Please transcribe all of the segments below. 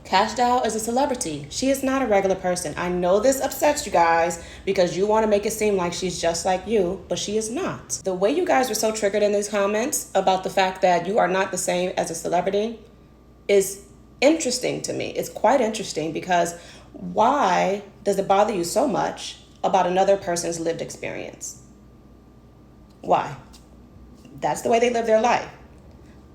Cash Doll is a celebrity. She is not a regular person. I know this upsets you guys because you want to make it seem like she's just like you, but she is not. The way you guys were so triggered in these comments about the fact that you are not the same as a celebrity is interesting to me. It's quite interesting because why does it bother you so much about another person's lived experience? Why? That's the way they live their life.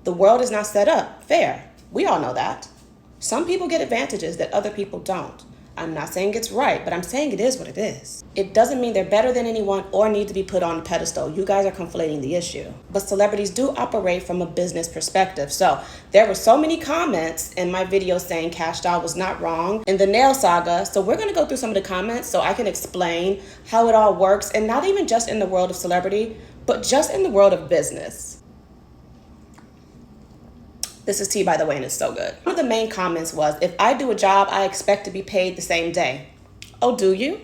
The world is not set up fair. We all know that. Some people get advantages that other people don't. I'm not saying it's right, but I'm saying it is what it is. It doesn't mean they're better than anyone or need to be put on a pedestal. You guys are conflating the issue. But celebrities do operate from a business perspective. So there were so many comments in my video saying Cash Doll was not wrong in the nail saga. So we're going to go through some of the comments so I can explain how it all works, and not even just in the world of celebrity, but just in the world of business. This is tea, by the way, and it's so good. One of the main comments was, if I do a job, I expect to be paid the same day. Oh, do you?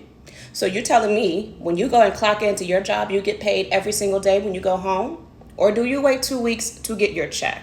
So you're telling me when you go and clock into your job, you get paid every single day when you go home? Or do you wait 2 weeks to get your check?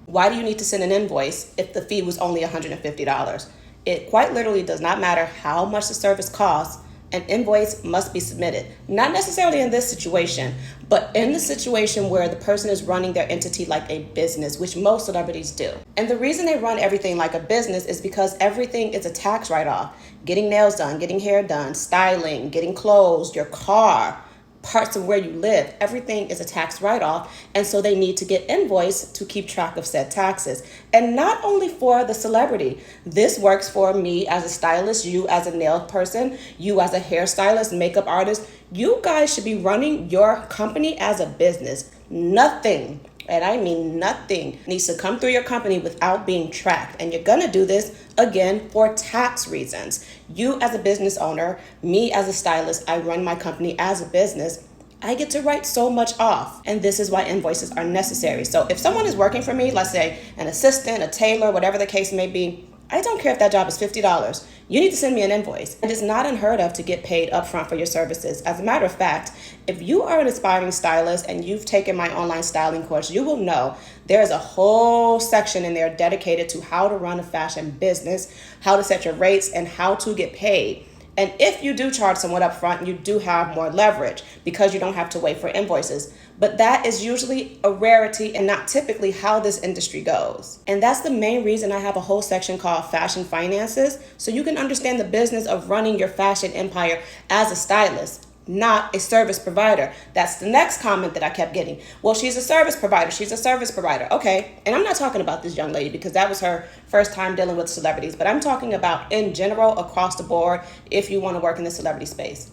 Why do you need to send an invoice if the fee was only $150? It quite literally does not matter how much the service costs. An invoice must be submitted. Not necessarily in this situation, but in the situation where the person is running their entity like a business, which most celebrities do. And the reason they run everything like a business is because everything is a tax write-off. Getting nails done, getting hair done, styling, getting clothes, your car, parts of where you live, everything is a tax write-off, and so they need to get invoiced to keep track of said taxes. And not only for the celebrity, this works for me as a stylist, you as a nail person, you as a hairstylist, makeup artist. You guys should be running your company as a business. Nothing, and I mean nothing, needs to come through your company without being tracked. And you're gonna do this, again, for tax reasons. You as a business owner, me as a stylist, I run my company as a business. I get to write so much off. And this is why invoices are necessary. So if someone is working for me, let's say an assistant, a tailor, whatever the case may be, I don't care if that job is $50. You need to send me an invoice. It is not unheard of to get paid upfront for your services. As a matter of fact, if you are an aspiring stylist and you've taken my online styling course, you will know there is a whole section in there dedicated to how to run a fashion business, how to set your rates, and how to get paid. And if you do charge someone up front, you do have more leverage because you don't have to wait for invoices. But that is usually a rarity and not typically how this industry goes. And that's the main reason I have a whole section called Fashion Finances, so you can understand the business of running your fashion empire as a stylist, not a service provider. That's the next comment that I kept getting. Well, she's a service provider. She's a service provider. Okay. And I'm not talking about this young lady because that was her first time dealing with celebrities, but I'm talking about in general across the board if you want to work in the celebrity space.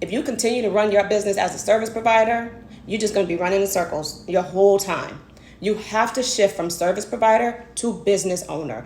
If you continue to run your business as a service provider, you're just going to be running in circles your whole time. You have to shift from service provider to business owner.